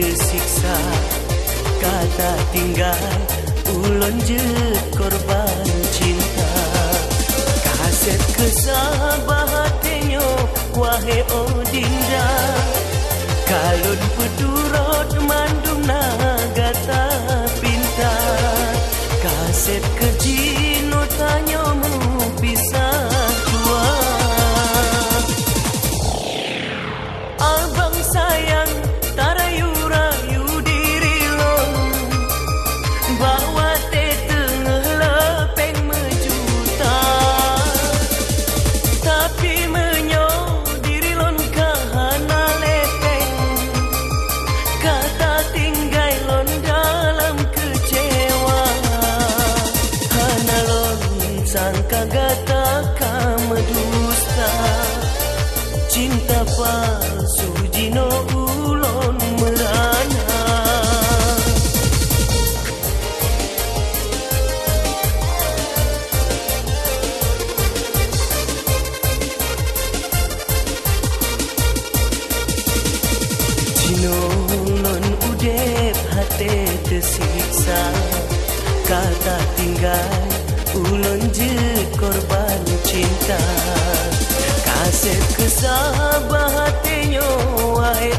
tersiksa, kata tinggal ulun je korban cinta. Kaset kesabahatenyo wahai Odinda, kalun pedurot mandum nagata pinta. Kaset kejino tanyomu pisah tua. Abang sayang tarayu-rayu diri lon, bawa te tengah lepeng mejuta. Tapi menyo diri lon kahana leteng, kata tinggai lon dalam kecewa. Hana lon sangka gata kamedusta, cinta palsu jino ulon merana. Jino ulon udep hati tersiksa, kata tinggal ulon je korban cinta. Kaset kesabahatenyo wahai